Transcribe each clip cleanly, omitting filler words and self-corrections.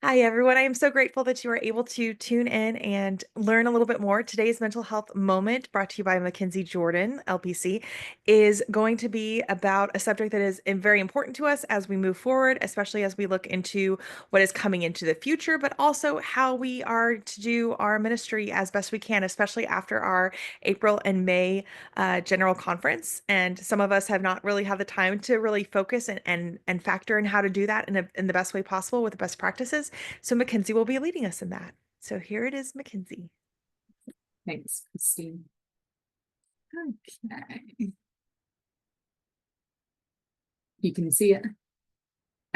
Hi, everyone. I am so grateful that you are able to tune in and learn a little bit more. Today's mental health moment, brought to you by Makenzie Jordan, LPC, is going to be about a subject that is very important to us as we move forward, especially as we look into what is coming into the future, but also how we are to do our ministry as best we can, especially after our April and May general conference. And some of us have not really had the time to really focus and factor in how to do that in the best way possible with the best practices. So Makenzie will be leading us in that. So here it is, Makenzie. Thanks, Christine. Okay. You can see it.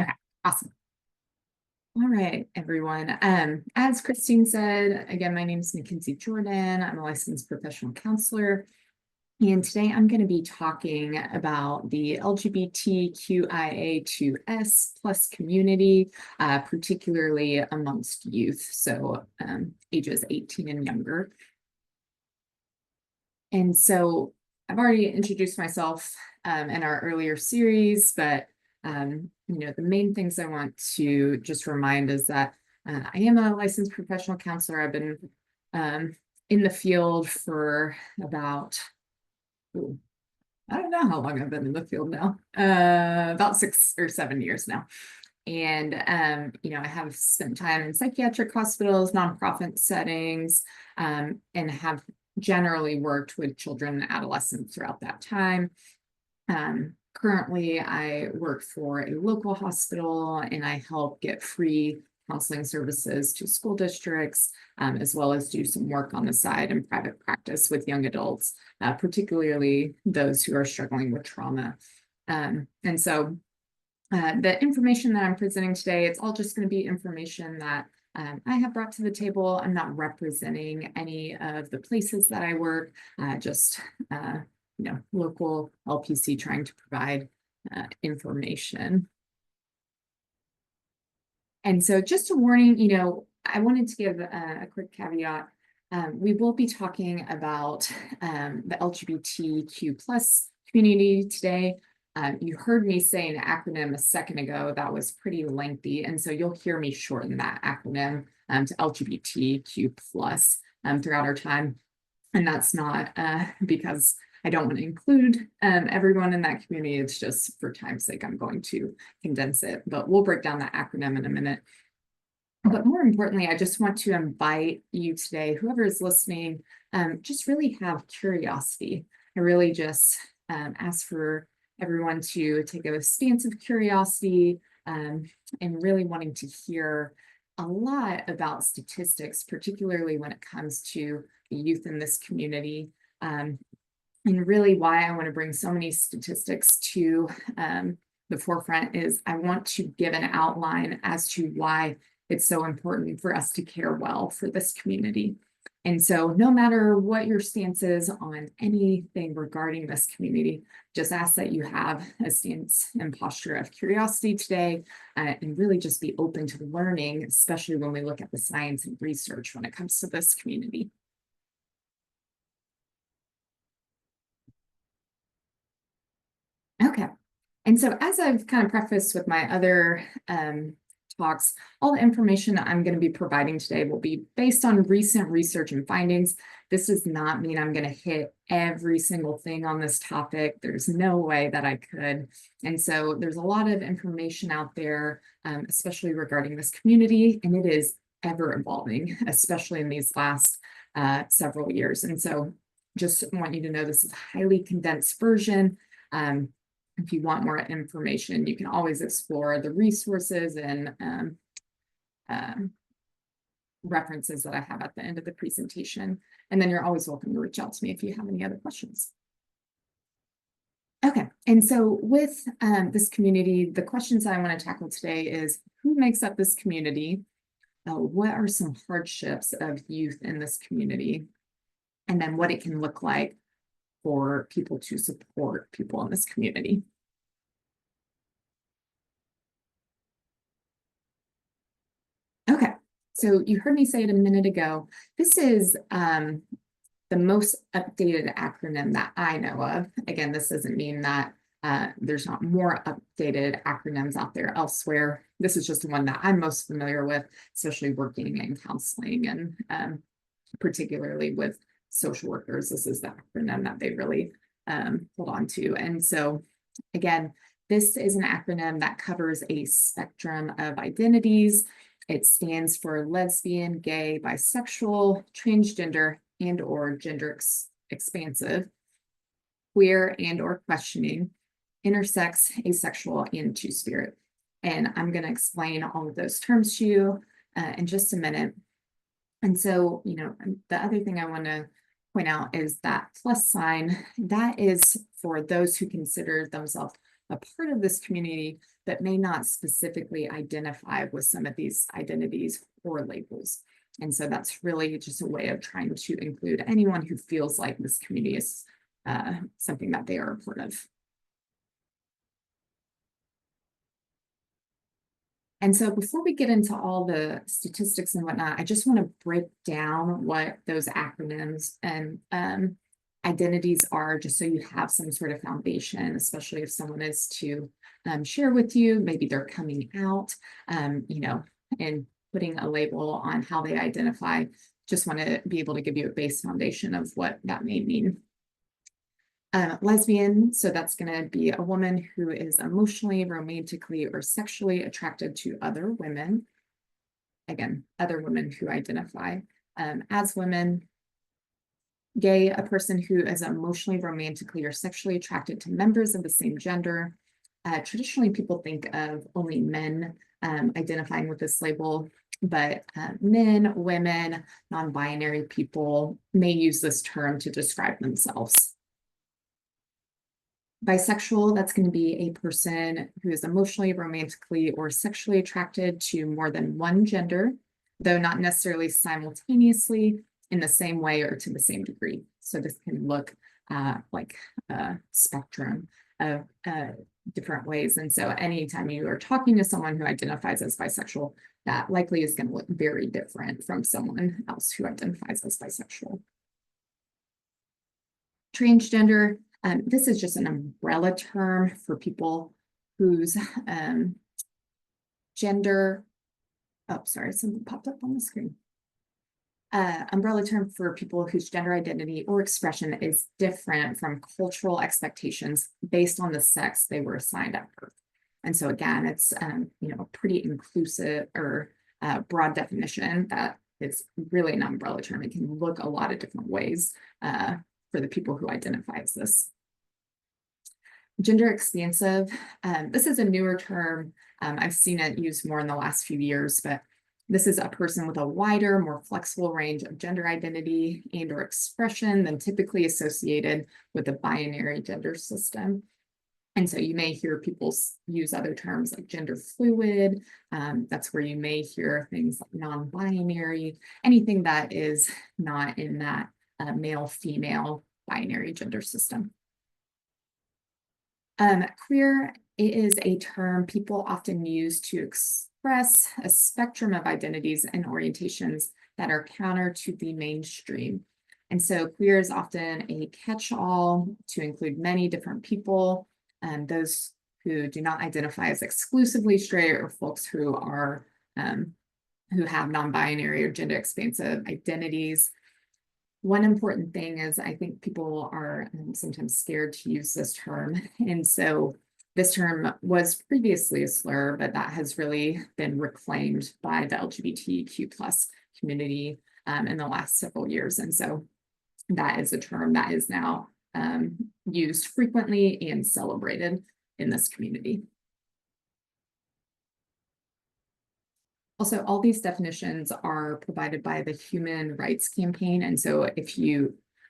Okay, awesome. All right, everyone. As Christine said, again, my name is Makenzie Jordan. I'm a licensed professional counselor. And today I'm going to be talking about the LGBTQIA2S plus community, particularly amongst youth, so ages 18 and younger. And so I've already introduced myself in our earlier series, but the main things I want to just remind is that I am a licensed professional counselor. I've been in the field for about, I don't know how long I've been in the field now, about 6 or 7 years now. And, I have spent time in psychiatric hospitals, nonprofit settings, and have generally worked with children and adolescents throughout that time. Currently, I work for a local hospital and I help get free counseling services to school districts, as well as do some work on the side in private practice with young adults, particularly those who are struggling with trauma. And so the information that I'm presenting today, it's all just going to be information that I have brought to the table. I'm not representing any of the places that I work, just local LPC trying to provide information. And so just a warning, I wanted to give a quick caveat. We will be talking about the LGBTQ plus community today. You heard me say an acronym a second ago that was pretty lengthy, and so you'll hear me shorten that acronym to LGBTQ plus throughout our time. And that's not because I don't want to include everyone in that community. It's just for time's sake, I'm going to condense it, but we'll break down that acronym in a minute. But more importantly, I just want to invite you today, whoever is listening, just really have curiosity. I really just ask for everyone to take a stance of curiosity and really wanting to hear a lot about statistics, particularly when it comes to youth in this community. And really why I want to bring so many statistics to the forefront is I want to give an outline as to why it's so important for us to care well for this community. And so no matter what your stance is on anything regarding this community, just ask that you have a stance and posture of curiosity today and really just be open to learning, especially when we look at the science and research when it comes to this community. Okay. And so as I've kind of prefaced with my other talks, all the information that I'm going to be providing today will be based on recent research and findings. This does not mean I'm going to hit every single thing on this topic. There's no way that I could. And so there's a lot of information out there, especially regarding this community, and it is ever evolving, especially in these last several years. And so just want you to know this is a highly condensed version. If you want more information, you can always explore the resources and references that I have at the end of the presentation. And then you're always welcome to reach out to me if you have any other questions. Okay, and so with this community, the questions I want to tackle today is who makes up this community? What are some hardships of youth in this community? And then what it can look like for people to support people in this community. Okay, so you heard me say it a minute ago. This is the most updated acronym that I know of. Again, this doesn't mean that There's not more updated acronyms out there elsewhere. This is just one that I'm most familiar with, especially working in counseling and particularly with social workers. This is the acronym that they really hold on to. And so, again, this is an acronym that covers a spectrum of identities. It stands for lesbian, gay, bisexual, transgender, and or gender expansive, queer and or questioning, intersex, asexual, and two-spirit. And I'm going to explain all of those terms to you in just a minute. And so, the other thing I want to point out is that plus sign, that is for those who consider themselves a part of this community, but may not specifically identify with some of these identities or labels. And so that's really just a way of trying to include anyone who feels like this community is something that they are a part of. And so before we get into all the statistics and whatnot, I just want to break down what those acronyms and identities are, just so you have some sort of foundation, especially if someone is to share with you, maybe they're coming out, and putting a label on how they identify. Just want to be able to give you a base foundation of what that may mean. Lesbian, so that's going to be a woman who is emotionally, romantically, or sexually attracted to other women. Again, other women who identify as women. Gay, a person who is emotionally, romantically, or sexually attracted to members of the same gender. Traditionally, people think of only men identifying with this label, but men, women, non-binary people may use this term to describe themselves. Bisexual, that's going to be a person who is emotionally, romantically, or sexually attracted to more than one gender, though not necessarily simultaneously in the same way or to the same degree. So this can look like a spectrum of different ways. And so anytime you are talking to someone who identifies as bisexual, that likely is going to look very different from someone else who identifies as bisexual. Transgender, this is just an umbrella term for people whose gender, something popped up on the screen. Umbrella term for people whose gender identity or expression is different from cultural expectations based on the sex they were assigned at birth. And so again, it's a pretty inclusive or broad definition that it's really an umbrella term. It can look a lot of different ways for the people who identify as this. Gender expansive, this is a newer term. I've seen it used more in the last few years, but this is a person with a wider, more flexible range of gender identity and or expression than typically associated with the binary gender system. And so you may hear people use other terms like gender fluid. That's where you may hear things like non-binary, anything that is not in that male-female binary gender system. Queer is a term people often use to express a spectrum of identities and orientations that are counter to the mainstream. And so queer is often a catch-all to include many different people, those who do not identify as exclusively straight or folks who are who have non-binary or gender expansive identities. One important thing is I think people are sometimes scared to use this term. And so this term was previously a slur, but that has really been reclaimed by the LGBTQ+ community in the last several years. And so that is a term that is now used frequently and celebrated in this community. Also, all these definitions are provided by the Human Rights Campaign. And so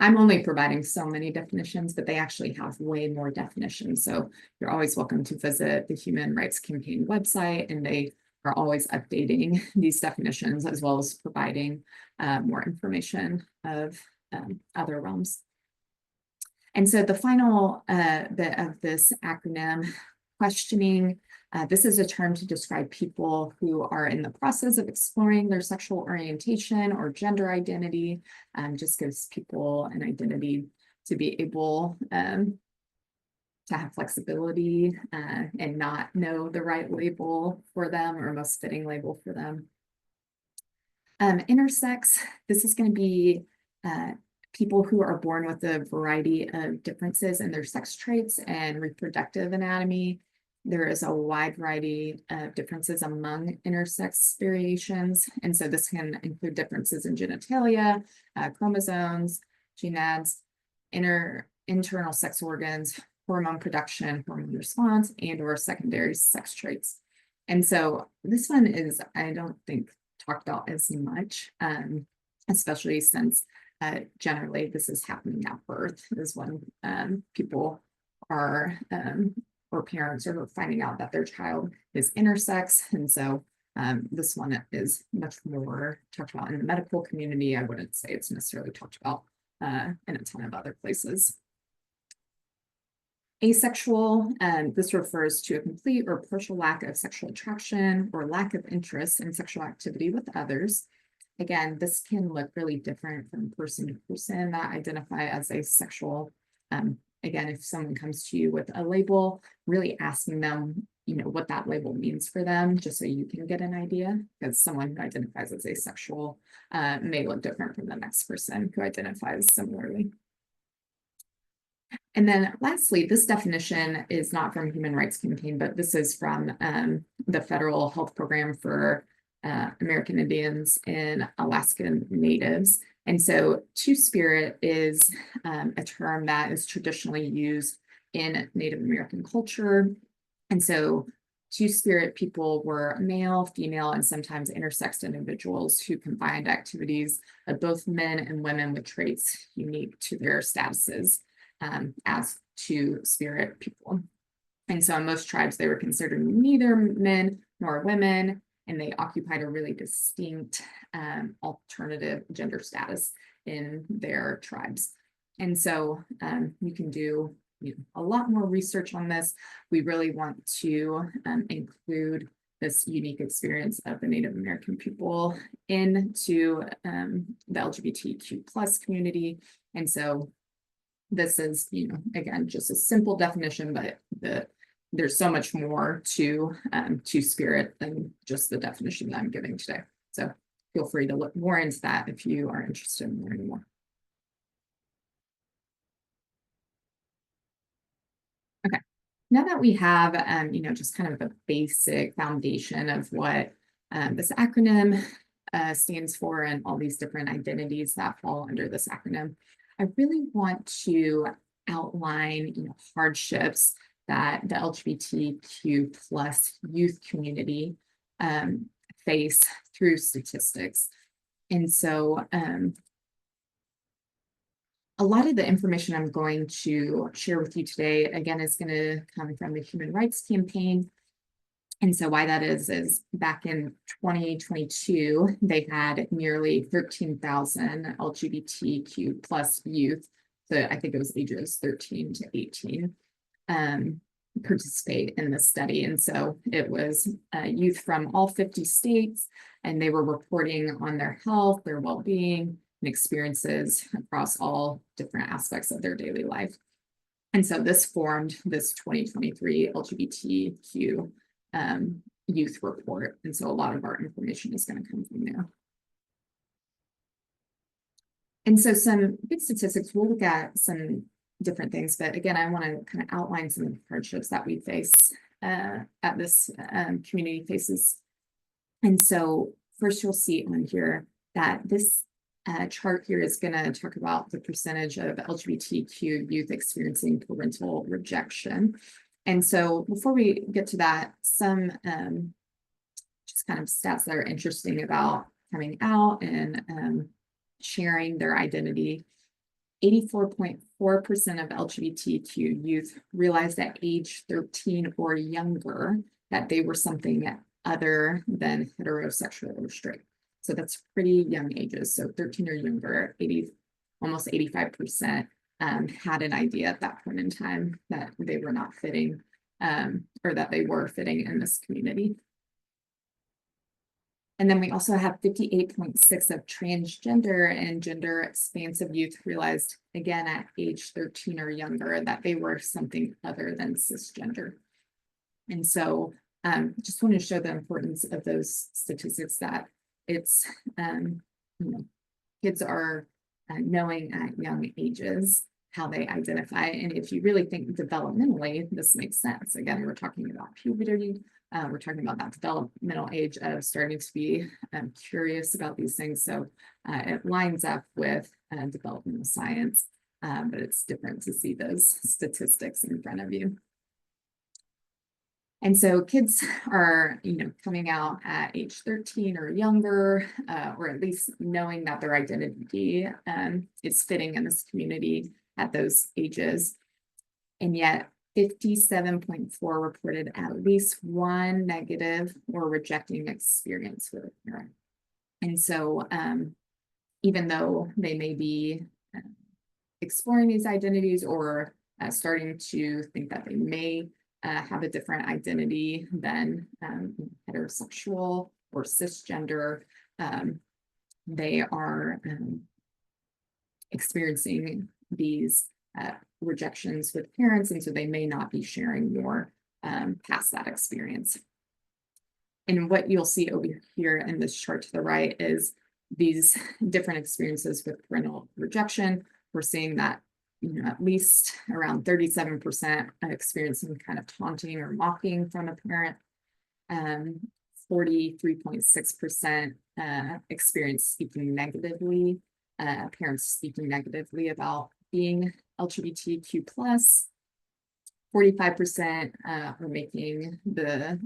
I'm only providing so many definitions, but they actually have way more definitions. So you're always welcome to visit the Human Rights Campaign website, and they are always updating these definitions as well as providing more information of other realms. And so the final bit of this acronym, questioning, this is a term to describe people who are in the process of exploring their sexual orientation or gender identity. Just gives people an identity to be able to have flexibility and not know the right label for them or most fitting label for them. Intersex, this is going to be people who are born with a variety of differences in their sex traits and reproductive anatomy. There is a wide variety of differences among intersex variations. And so this can include differences in genitalia, chromosomes, gonads, internal sex organs, hormone production, hormone response, and or secondary sex traits. And so this one is, I don't think, talked about as much, especially since generally this is happening at birth is when people are or parents are finding out that their child is intersex. And so this one is much more talked about in the medical community. I wouldn't say it's necessarily talked about in a ton of other places. Asexual, this refers to a complete or partial lack of sexual attraction or lack of interest in sexual activity with others. Again, this can look really different from person to person that identify as asexual. Again, if someone comes to you with a label, really asking them, what that label means for them, just so you can get an idea, because someone who identifies as asexual may look different from the next person who identifies similarly. And then lastly, this definition is not from Human Rights Campaign, but this is from the Federal Health Program for American Indians and Alaskan Natives. And so Two-Spirit is a term that is traditionally used in Native American culture. And so Two-Spirit people were male, female, and sometimes intersexed individuals who combined activities of both men and women with traits unique to their statuses as Two-Spirit people. And so in most tribes, they were considered neither men nor women, and they occupied a really distinct alternative gender status in their tribes. And so you can do a lot more research on this. We really want to include this unique experience of the Native American people into the LGBTQ plus community. And so this is, again, just a simple definition, but there's so much more to Two-Spirit than just the definition that I'm giving today. So feel free to look more into that if you are interested in learning more. Okay, now that we have, just kind of the basic foundation of what this acronym stands for and all these different identities that fall under this acronym, I really want to outline, hardships that the LGBTQ plus youth community face through statistics. And so a lot of the information I'm going to share with you today, again, is going to come from the Human Rights Campaign. And so why that is back in 2022, they had nearly 13,000 LGBTQ plus youth. So I think it was ages 13 to 18 participate in the study. And so it was youth from all 50 states, and they were reporting on their health, their well-being, and experiences across all different aspects of their daily life. And so this formed this 2023 LGBTQ youth report. And so a lot of our information is going to come from there. And so some big statistics, we'll look at some different things, but again, I want to kind of outline some of the hardships that we face at this community faces. And so first you'll see on here that this chart here is going to talk about the percentage of LGBTQ youth experiencing parental rejection. And so before we get to that, some just kind of stats that are interesting about coming out and sharing their identity. 84.4% of LGBTQ youth realized at age 13 or younger that they were something other than heterosexual or straight. So that's pretty young ages. So 13 or younger, almost 85% had an idea at that point in time that they were not fitting or that they were fitting in this community. And then we also have 58.6 of transgender and gender expansive youth realized, again, at age 13 or younger, that they were something other than cisgender. And so just want to show the importance of those statistics, that it's, kids are knowing at young ages how they identify. And if you really think developmentally, this makes sense. Again, we're talking about puberty. We're talking about that developmental age of starting to be curious about these things. So it lines up with developmental science, but it's different to see those statistics in front of you. And so kids are, coming out at age 13 or younger, or at least knowing that their identity is fitting in this community at those ages. And yet 57.4 reported at least one negative or rejecting experience with a parent. And so even though they may be exploring these identities or starting to think that they may have a different identity than heterosexual or cisgender, they are experiencing these rejections with parents, and so they may not be sharing more past that experience. And what you'll see over here in this chart to the right is these different experiences with parental rejection. We're seeing that at least around 37% experiencing kind of taunting or mocking from a parent. 43.6% experience speaking negatively, parents speaking negatively about being LGBTQ+. 45% are making the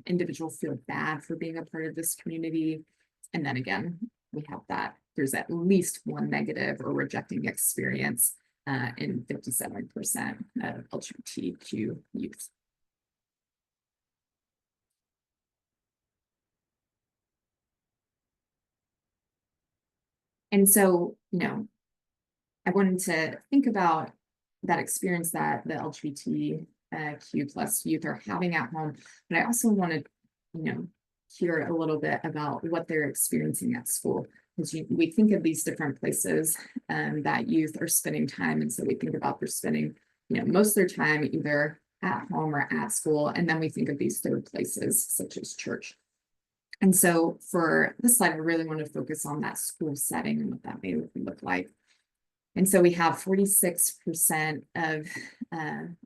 individual feel bad for being a part of this community. And then again, we have that there's at least one negative or rejecting experience in 57% of LGBTQ youth. And so, I wanted to think about that experience that the LGBTQ plus youth are having at home, but I also wanted, hear a little bit about what they're experiencing at school. Because we think of these different places that youth are spending time. And so we think about they're spending, most of their time either at home or at school. And then we think of these third places, such as church. And so for this slide, I really want to focus on that school setting and what that may look like. And so we have 46% of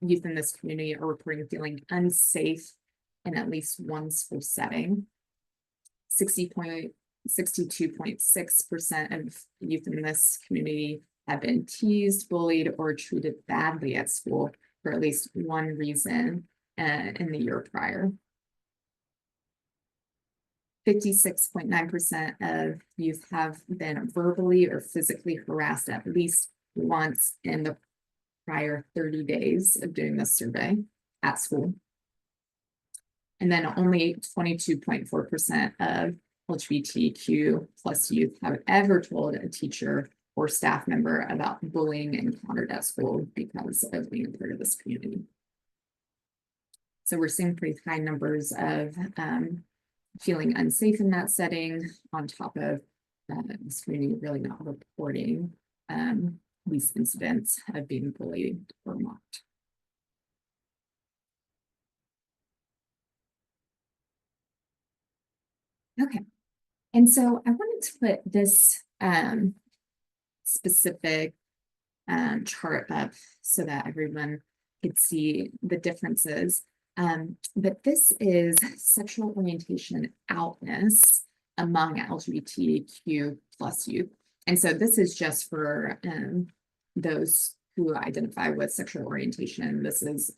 youth in this community are reporting feeling unsafe in at least one school setting. 62.6% of youth in this community have been teased, bullied, or treated badly at school for at least one reason in the year prior. 56.9% of youth have been verbally or physically harassed at least once in the prior 30 days of doing this survey at school. And then only 22.4% of LGBTQ plus youth have ever told a teacher or staff member about bullying encountered at school because of being a part of this community. So we're seeing pretty high numbers of feeling unsafe in that setting, on top of this community really not reporting these incidents of being bullied or mocked. Okay, and so I wanted to put this specific chart up so that everyone could see the differences. But this is sexual orientation outness among LGBTQ plus youth. And so this is just for those who identify with sexual orientation. This is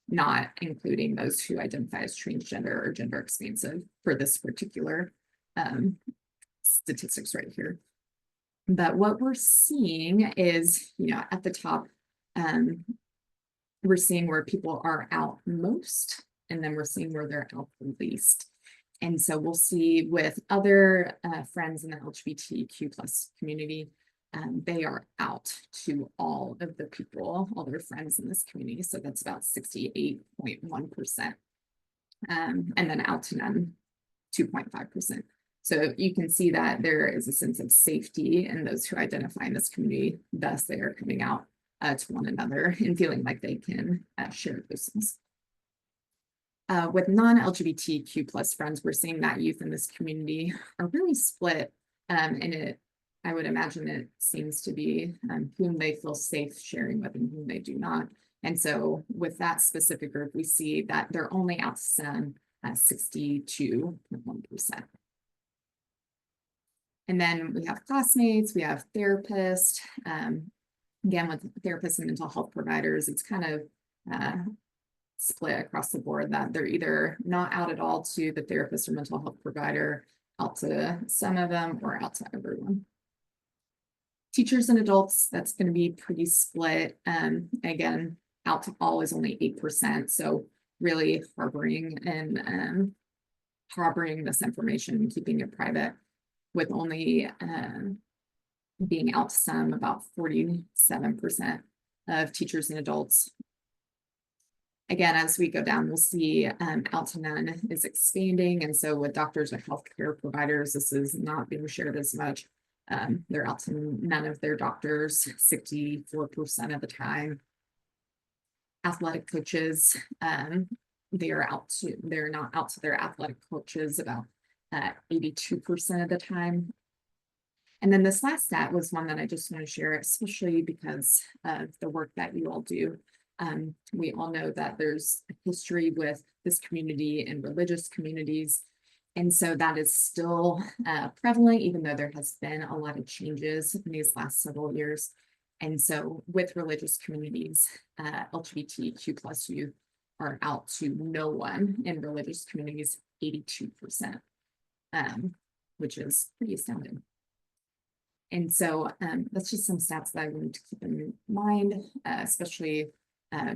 not including those who identify as transgender or gender expansive for this particular statistics right here. But what we're seeing is, at the top, we're seeing where people are out most, and then we're seeing where they're out the least. And so we'll see with other friends in the LGBTQ plus community, they are out to all of the people, all their friends in this community. So that's about 68.1%. And then out to none 2.5%. So you can see that there is a sense of safety in those who identify in this community. Thus, they are coming out to one another and feeling like they can share those things. With non-LGBTQ plus friends, we're seeing that youth in this community are really split. And I would imagine it seems to be whom they feel safe sharing with and whom they do not. And so with that specific group, we see that they're only out to some 62.1%. And then we have classmates, we have therapists. Again, with therapists and mental health providers, it's kind of split across the board that they're either not out at all to the therapist or mental health provider, out to some of them, or out to everyone. Teachers and adults, that's going to be pretty split. Again, out to all is only 8%. So really harboring this information and keeping it private, with only being out to some about 47% of teachers and adults. Again, as we go down, we'll see out to none is expanding. And so with doctors or healthcare providers, this is not being shared as much. They're out to none of their doctors, 64% of the time. Athletic coaches, they're not out to their athletic coaches about 82% of the time. And then this last stat was one that I just want to share, especially because of the work that you all do. We all know that there's a history with this community and religious communities. And so that is still prevalent, even though there has been a lot of changes in these last several years. And so with religious communities, LGBTQ plus youth are out to no one in religious communities, 82%, which is pretty astounding. And so that's just some stats that I wanted to keep in mind, especially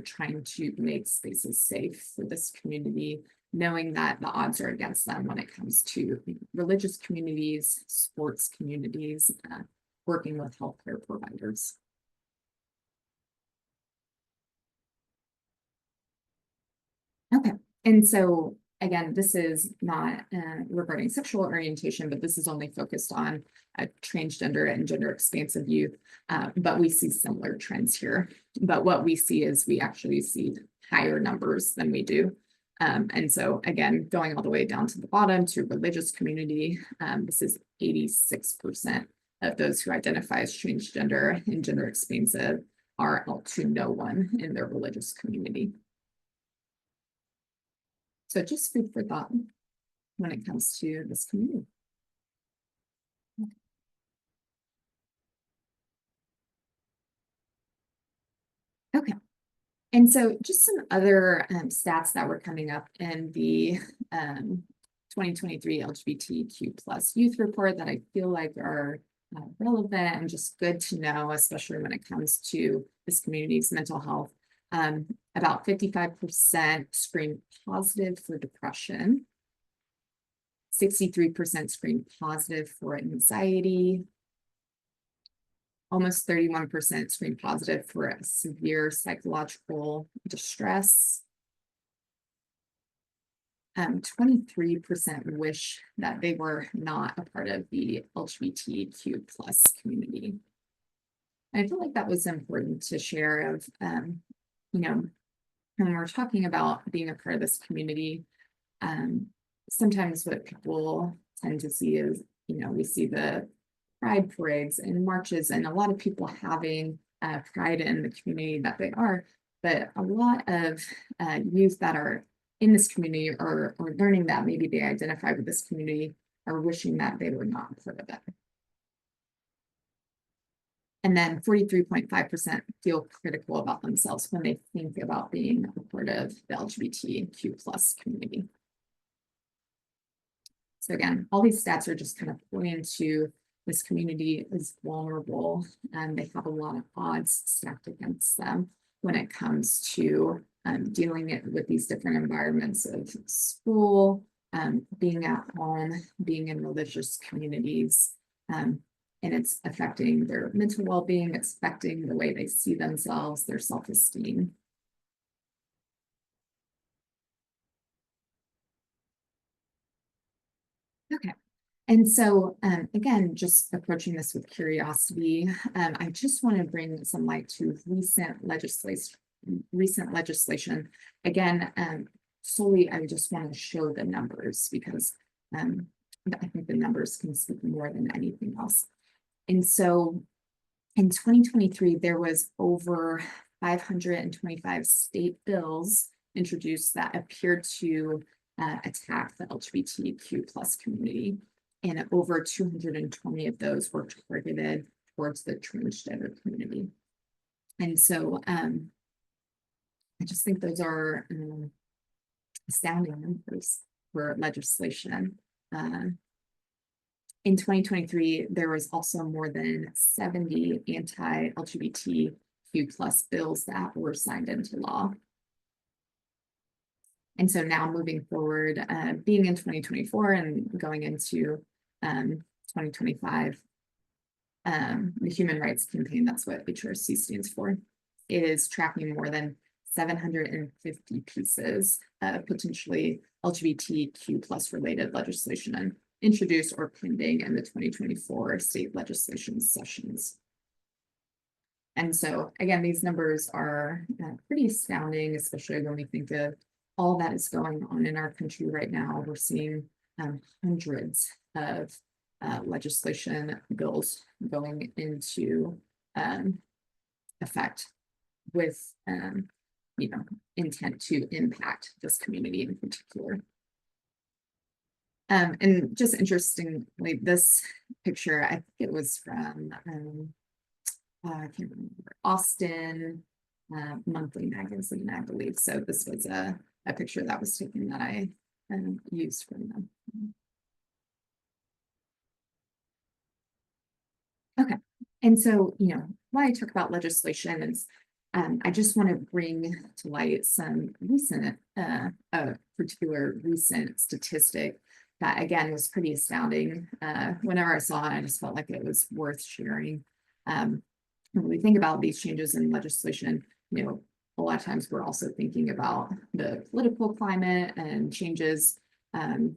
trying to make spaces safe for this community, knowing that the odds are against them when it comes to religious communities, sports communities, working with healthcare providers. Okay, and so again, this is not regarding sexual orientation, but this is only focused on transgender and gender expansive youth, but we see similar trends here. But what we see is we actually see higher numbers than we do. And so again, going all the way down to the bottom to religious community, this is 86% of those who identify as transgender and gender expansive are out to no one in their religious community. So just food for thought when it comes to this community. Okay. And so just some other stats that were coming up in the 2023 LGBTQ plus youth report that I feel like are relevant and just good to know, especially when it comes to this community's mental health. About 55% screen positive for depression, 63% screen positive for anxiety, almost 31% screen positive for severe psychological distress. 23% wish that they were not a part of the LGBTQ plus community. I feel like that was important to share of, when we're talking about being a part of this community, sometimes what people tend to see is, we see the pride parades and marches and a lot of people having pride in the community that they are, but a lot of youth that are in this community or learning that maybe they identify with this community are wishing that they were not part of it. And then 43.5% feel critical about themselves when they think about being a part of the LGBTQ plus community. So again, all these stats are just kind of pointing to this community is vulnerable and they have a lot of odds stacked against them when it comes to dealing with these different environments of school, being at home, being in religious communities, and it's affecting their mental well-being, it's affecting the way they see themselves, their self-esteem. Okay. And so, again, just approaching this with curiosity, I just want to bring some light to recent legislation. Again, solely, I just want to show the numbers because um, I think the numbers can speak more than anything else. And so in 2023, there was over 525 state bills introduced that appeared to attack the LGBTQ plus community. And over 220 of those were targeted towards the transgender community. And so I just think those are astounding numbers for legislation. In 2023, there was also more than 70 anti-LGBTQ plus bills that were signed into law. And so now moving forward, being in 2024 and going into 2025, the Human Rights Campaign, that's what HRC stands for, is tracking more than 750 pieces of potentially LGBTQ plus related legislation and introduced or pending in the 2024 state legislation sessions. And so again, these numbers are pretty astounding, especially when we think of all that is going on in our country right now. We're seeing hundreds of legislation bills going into effect with intent to impact this community in particular. And just interestingly, this picture, I think it was from I can't remember, Austin Monthly Magazine, I believe. So this was a picture that was taken that I used from them. Okay. And so, why I talk about legislation is I just want to bring to light some recent, particular recent statistic that, again, was pretty astounding. Whenever I saw it, I just felt like it was worth sharing. When we think about these changes in legislation, a lot of times we're also thinking about the political climate and changes to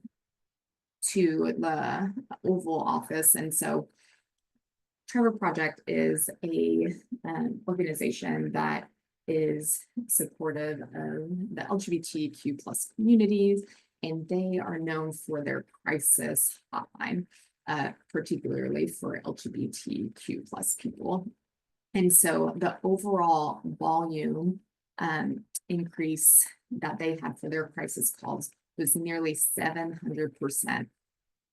the Oval Office. And so Trevor Project is a organization that is supportive of the LGBTQ plus communities, and they are known for their crisis hotline, particularly for LGBTQ plus people. And so the overall volume increase that they had for their crisis calls was nearly 700%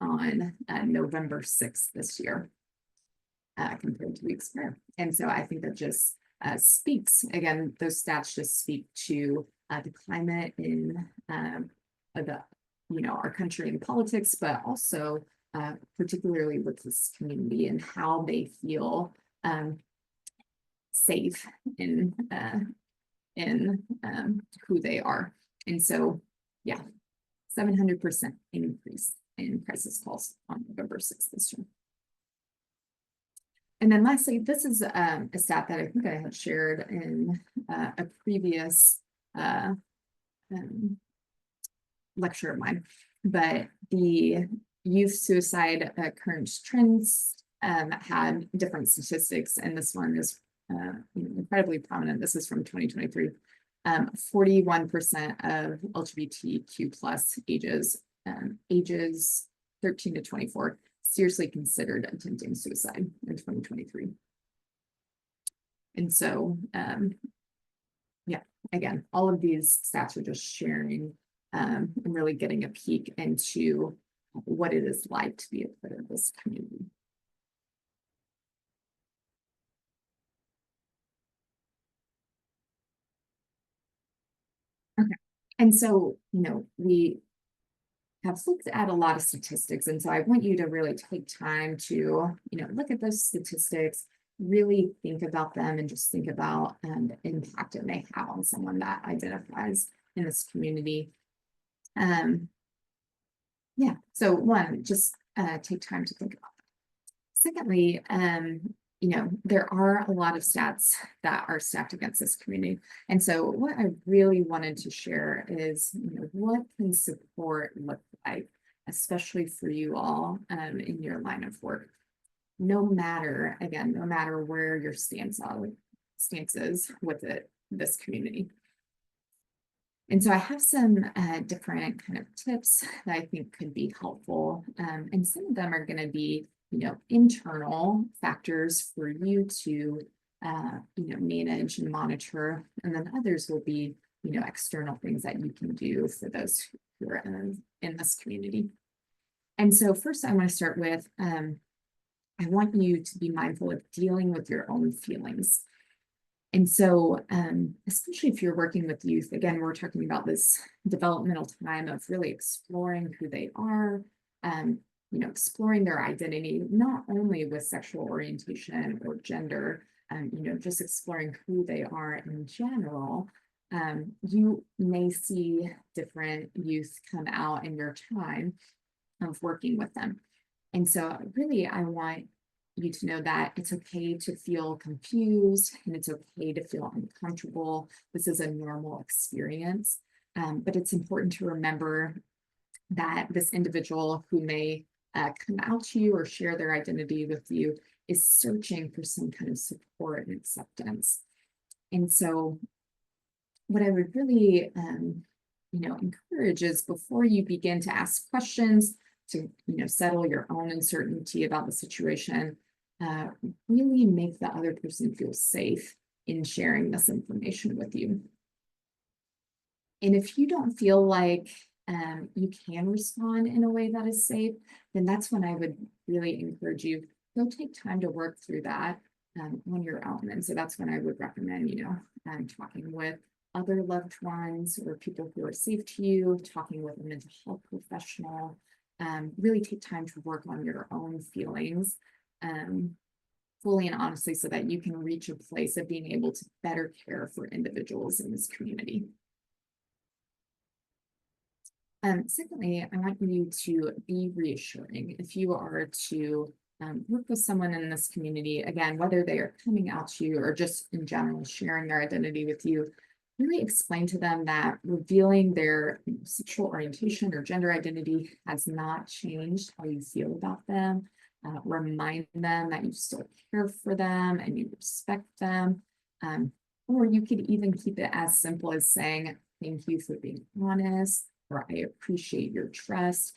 on November 6th this year. Compared to weeks prior. And so I think that just speaks, again, those stats just speak to the climate in our country and politics, but also particularly with this community and how they feel safe in who they are. And so, yeah, 700% increase in crisis calls on November 6th this year. And then lastly, this is a stat that I think I had shared in a previous lecture of mine, but the youth suicide current trends had different statistics, and this one is incredibly prominent. This is from 2023. 41% of LGBTQ plus ages 13 to 24 seriously considered attempting suicide in 2023. And so, yeah, again, all of these stats are just sharing and really getting a peek into what it is like to be a part of this community. Okay, and so, we have looked at a lot of statistics. And so I want you to really take time to, look at those statistics, really think about them and just think about the impact it may have on someone that identifies in this community. Yeah, so one, just take time to think about that. Secondly, there are a lot of stats that are stacked against this community. And so what I really wanted to share is, what can support look like especially for you all in your line of work. No matter where your stance is with this community. And so I have some different kind of tips that I think could be helpful. And some of them are going to be, internal factors for you to, manage and monitor. And then others will be, external things that you can do for those who are in this community. And so first I want to start with, I want you to be mindful of dealing with your own feelings. And so, especially if you're working with youth, again, we're talking about this developmental time of really exploring who they are, exploring their identity, not only with sexual orientation or gender, just exploring who they are in general. You may see different youth come out in your time of working with them. And so really, I want you to know that it's okay to feel confused and it's okay to feel uncomfortable. This is a normal experience, but it's important to remember that this individual who may come out to you or share their identity with you is searching for some kind of support and acceptance. And so what I would really, encourage is before you begin to ask questions, to settle your own uncertainty about the situation, really make the other person feel safe in sharing this information with you. And if you don't feel like you can respond in a way that is safe, then that's when I would really encourage you, go take time to work through that on your own. And so that's when I would recommend, talking with other loved ones or people who are safe to you, talking with a mental health professional. Really take time to work on your own feelings fully and honestly so that you can reach a place of being able to better care for individuals in this community. Secondly, I want you to be reassuring. If you are to work with someone in this community, again, whether they are coming out to you or just in general sharing their identity with you, really explain to them that revealing their sexual orientation or gender identity has not changed how you feel about them. Remind them that you still care for them and you respect them. Or you could even keep it as simple as saying, thank you for being honest, or I appreciate your trust.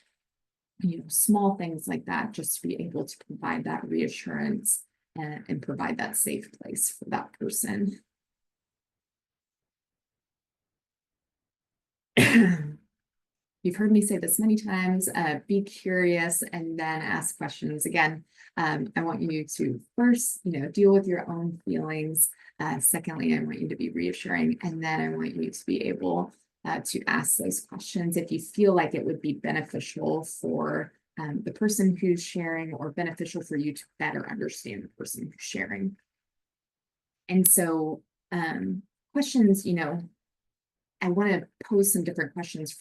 Small things like that, just to be able to provide that reassurance and provide that safe place for that person. You've heard me say this many times, be curious and then ask questions. Again, I want you to first, deal with your own feelings. Secondly, I want you to be reassuring. And then I want you to be able to ask those questions if you feel like it would be beneficial for the person who's sharing or beneficial for you to better understand the person who's sharing. And so questions, I want to pose some different questions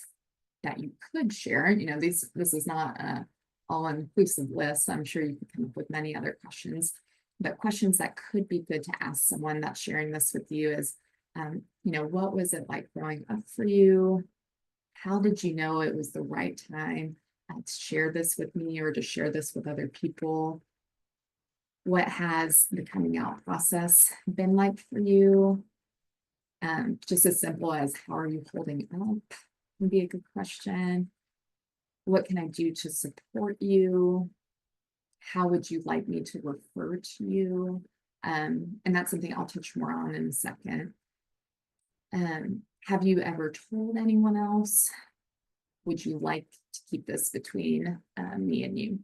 that you could share. This is not an all-inclusive list. I'm sure you can come up with many other questions, but questions that could be good to ask someone that's sharing this with you is, what was it like growing up for you? How did you know it was the right time to share this with me or to share this with other people? What has the coming out process been like for you? Just as simple as, how are you holding up? Can be a good question. What can I do to support you? How would you like me to refer to you? And that's something I'll touch more on in a second. Have you ever told anyone else? Would you like to keep this between me and you?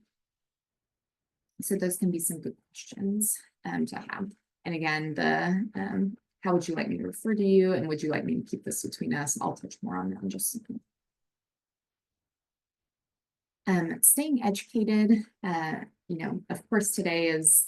So those can be some good questions to have. And again, the how would you like me to refer to you? And would you like me to keep this between us? I'll touch more on that in just a second. Staying educated, of course, today is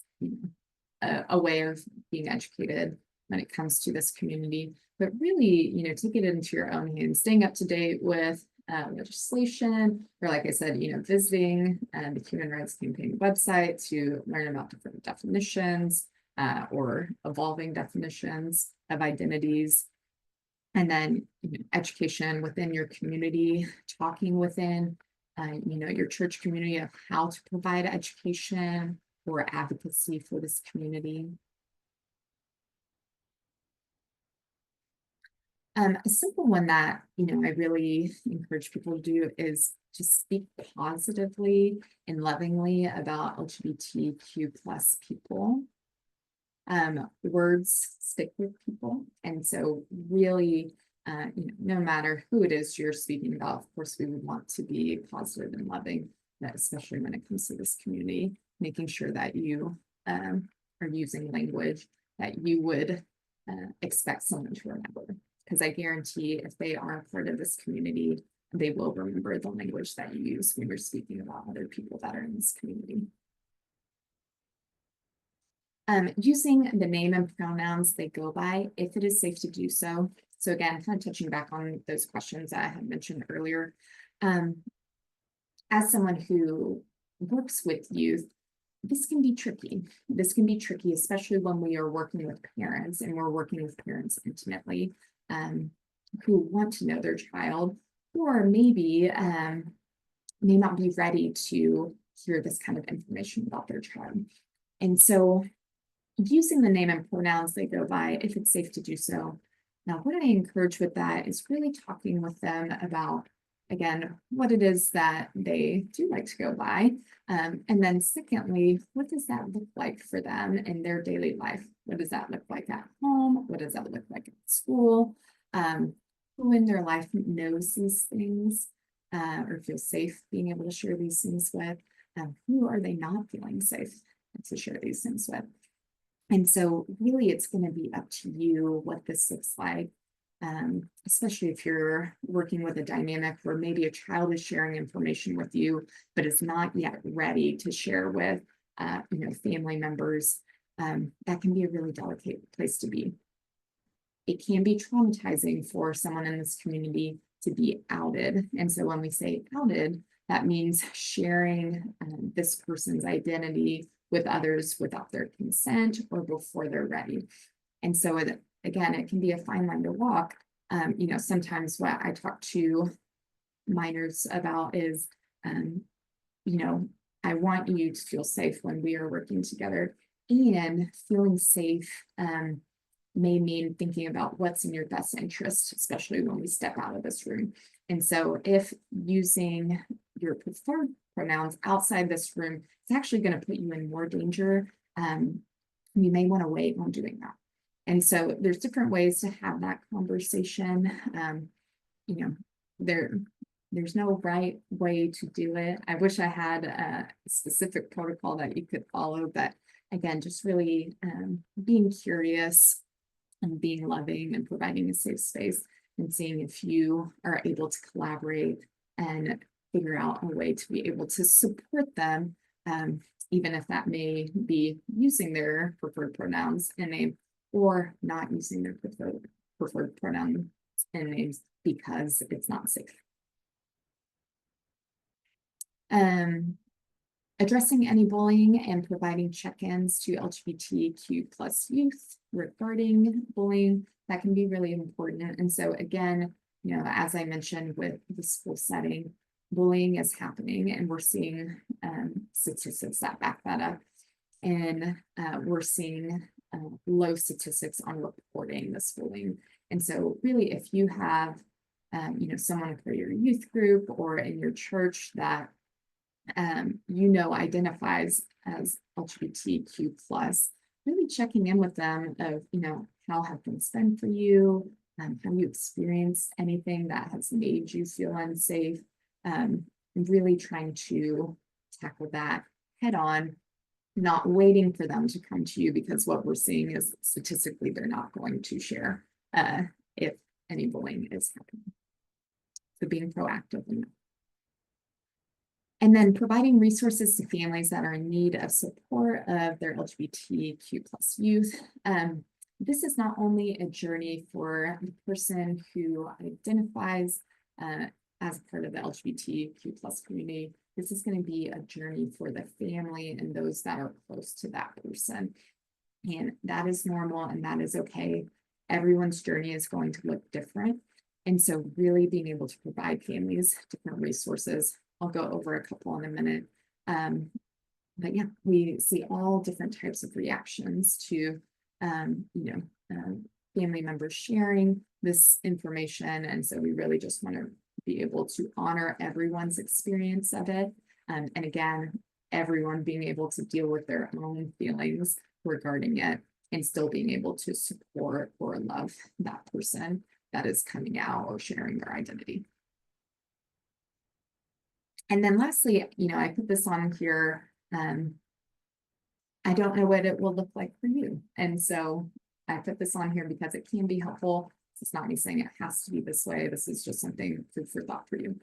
a way of being educated when it comes to this community, but really, take it into your own hands, staying up to date with legislation, or like I said, visiting the Human Rights Campaign website to learn about different definitions or evolving definitions of identities. And then education within your community, talking within your church community of how to provide education or advocacy for this community. A simple one that, I really encourage people to do is to speak positively and lovingly about LGBTQ plus people. Words stick with people. And so really, no matter who it is you're speaking about, of course, we would want to be positive and loving, especially when it comes to this community, making sure that you are using language that you would expect someone to remember. Because I guarantee if they are a part of this community, they will remember the language that you use when you're speaking about other people that are in this community. Using the name and pronouns they go by, if it is safe to do so. So again, kind of touching back on those questions I had mentioned earlier. As someone who works with youth, this can be tricky. This can be tricky, especially when we are working with parents and we're working with parents intimately, who want to know their child, or maybe may not be ready to hear this kind of information about their child. And so using the name and pronouns they go by, if it's safe to do so. Now, what I encourage with that is really talking with them about, again, what it is that they do like to go by. And then secondly, what does that look like for them in their daily life? What does that look like at home? What does that look like at school? Who in their life knows these things or feels safe being able to share these things with? Who are they not feeling safe to share these things with? And so really it's going to be up to you what this looks like, especially if you're working with a dynamic where maybe a child is sharing information with you, but is not yet ready to share with, family members. That can be a really delicate place to be. It can be traumatizing for someone in this community to be outed. And so when we say outed, that means sharing this person's identity with others without their consent or before they're ready. And so again, it can be a fine line to walk. Sometimes what I talk to minors about is, I want you to feel safe when we are working together, and feeling safe may mean thinking about what's in your best interest, especially when we step out of this room. And so if using your preferred pronouns outside this room, it's actually going to put you in more danger. You may want to wait on doing that. And so there's different ways to have that conversation. There's no right way to do it. I wish I had a specific protocol that you could follow, but again, just really being curious and being loving and providing a safe space and seeing if you are able to collaborate and figure out a way to be able to support them, even if that may be using their preferred pronouns and name, or not using their preferred pronouns and names because it's not safe. Addressing any bullying and providing check-ins to LGBTQ plus youth regarding bullying, that can be really important. And so again, as I mentioned with the school setting, bullying is happening, and we're seeing statistics that back that up. And we're seeing low statistics on reporting this bullying. And so really, if you have, someone for your youth group or in your church that identifies as LGBTQ plus, really checking in with them of, how have things been for you? Have you experienced anything that has made you feel unsafe? And really trying to tackle that head on, not waiting for them to come to you, because what we're seeing is statistically they're not going to share if any bullying is happening. So being proactive in that. And then providing resources to families that are in need of support of their LGBTQ plus youth. This is not only a journey for the person who identifies as part of the LGBTQ plus community. This is going to be a journey for the family and those that are close to that person. And that is normal, and that is okay. Everyone's journey is going to look different. And so really being able to provide families different resources I'll go over a couple in a minute. But yeah, we see all different types of reactions to, family members sharing this information. And so we really just want to be able to honor everyone's experience of it. And again, everyone being able to deal with their own feelings regarding it and still being able to support or love that person that is coming out or sharing their identity. And then lastly, I put this on here. I don't know what it will look like for you. And so I put this on here because it can be helpful. It's not me saying it has to be this way. This is just something food for thought for you.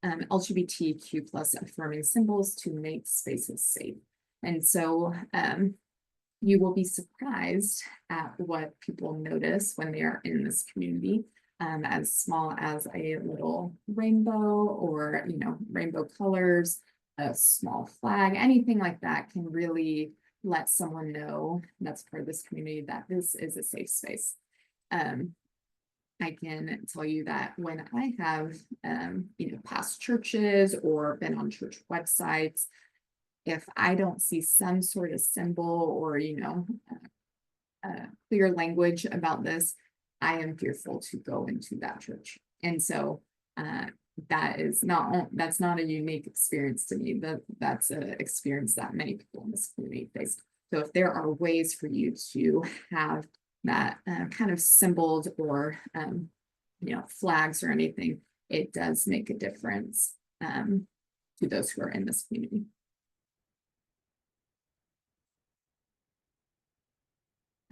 LGBTQ plus affirming symbols to make spaces safe. And so you will be surprised at what people notice when they are in this community. As small as a little rainbow or, rainbow colors, a small flag, anything like that can really let someone know that's part of this community that this is a safe space. I can tell you that when I have, passed churches or been on church websites, if I don't see some sort of symbol or, clear language about this, I am fearful to go into that church. And so that's not a unique experience to me. That's an experience that many people in this community face. So if there are ways for you to have that kind of symbols or flags or anything, it does make a difference to those who are in this community.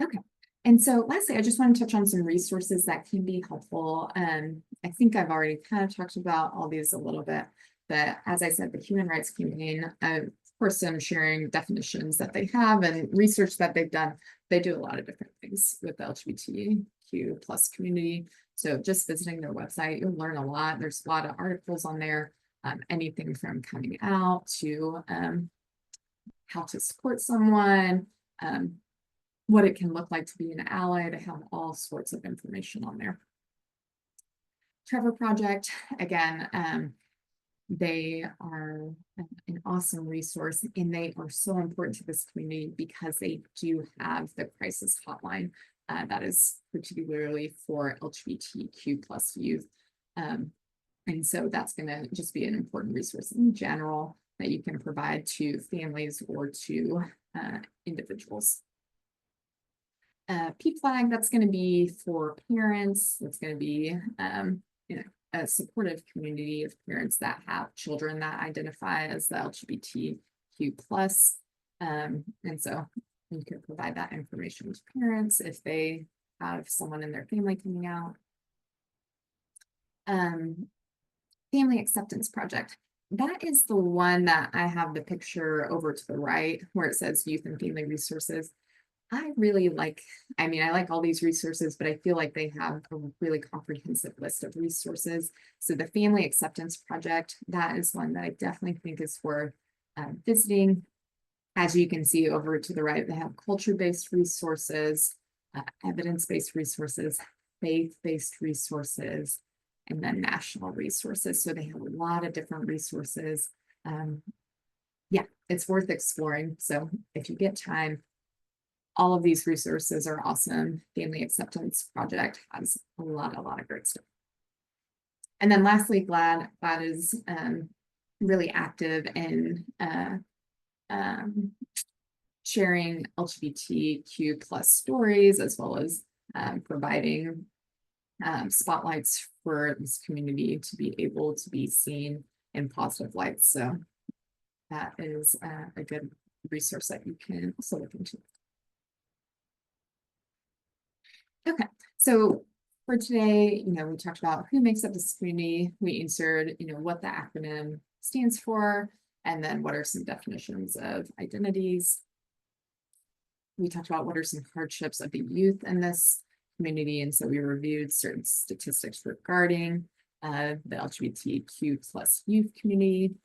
Okay. And so lastly, I just want to touch on some resources that can be helpful. I think I've already kind of talked about all these a little bit, but as I said, the Human Rights Campaign, of course, I'm sharing definitions that they have and research that they've done. They do a lot of different things with the LGBTQ plus community. So just visiting their website, you'll learn a lot. There's a lot of articles on there, anything from coming out to how to support someone, what it can look like to be an ally. They have all sorts of information on there. Trevor Project, again, they are an awesome resource and they are so important to this community because they do have the crisis hotline that is particularly for LGBTQ plus youth. And so that's going to just be an important resource in general that you can provide to families or to individuals. PFLAG, that's going to be for parents. That's going to be a supportive community of parents that have children that identify as the LGBTQ plus. And so you can provide that information to parents if they have someone in their family coming out. Family Acceptance Project. That is the one that I have the picture over to the right where it says Youth and Family Resources. I really like, I like all these resources, but I feel like they have a really comprehensive list of resources. So the Family Acceptance Project, that is one that I definitely think is worth visiting. As you can see over to the right, they have culture-based resources, evidence-based resources, faith-based resources, and then national resources. So they have a lot of different resources. Yeah, it's worth exploring. So if you get time, all of these resources are awesome. Family Acceptance Project has a lot of great stuff. And then lastly, GLAAD is really active in sharing LGBTQ plus stories, as well as providing spotlights for this community to be able to be seen in positive light. So that is a good resource that you can also look into. Okay, so for today, we talked about who makes up this community. We answered, what the acronym stands for, and then what are some definitions of identities. We talked about what are some hardships of the youth in this community, and so we reviewed certain statistics regarding the LGBTQ plus youth community.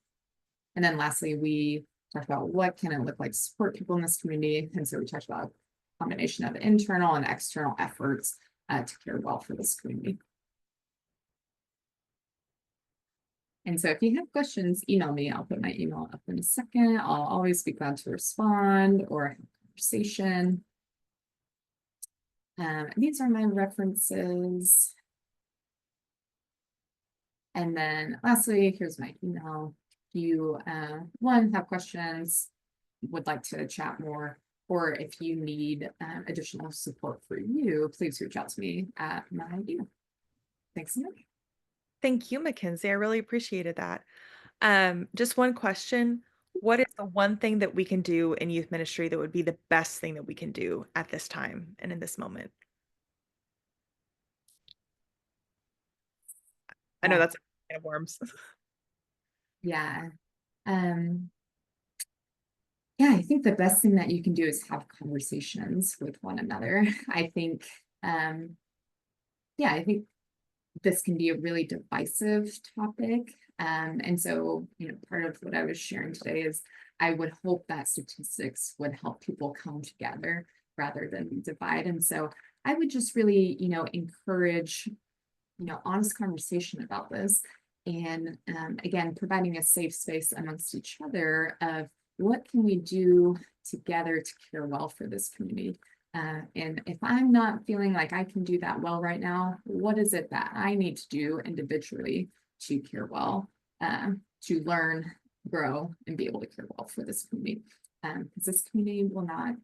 And then lastly, we talked about what can it look like to support people in this community, and so we talked about combination of internal and external efforts to care well for this community. And so if you have questions, email me. I'll put my email up in a second. I'll always be glad to respond or have a conversation. These are my references. And then lastly, here's my email. If you, one, have questions, would like to chat more, or if you need additional support for you, please reach out to me at my email. Thanks so much. Thank you, Mackenzie. I really appreciated that. Just one question. What is the one thing that we can do in youth ministry that would be the best thing that we can do at this time and in this moment? I know Oh, that's a can of worms. yeah. Um, yeah, I think the best thing that you can do is have conversations with one another. I think, yeah, I think this can be a really divisive topic. And so, part of what I was sharing today is I would hope that statistics would help people come together rather than divide. And so I would just really, encourage, honest conversation about this. And again, providing a safe space amongst each other of what can we do together to care well for this community. And if I'm not feeling like I can do that well right now, what is it that I need to do individually to care well, to learn, grow, and be able to care well for this community? Because this community will not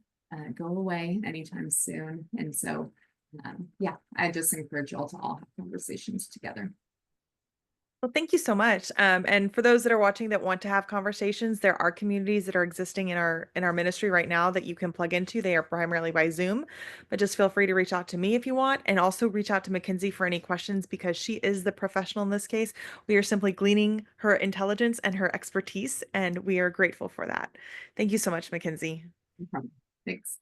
go away anytime soon. And so, yeah, I just encourage y'all to all have conversations together. Well, thank you so much. And for those that are watching that want to have conversations, there are communities that are existing in our ministry right now that you can plug into. They are primarily by Zoom, but just feel free to reach out to me if you want, and also reach out to Mackenzie for any questions because she is the professional in this case. We are simply gleaning her intelligence and her expertise, and we are grateful for that. Thank you so much, Mackenzie. No problem. Thanks.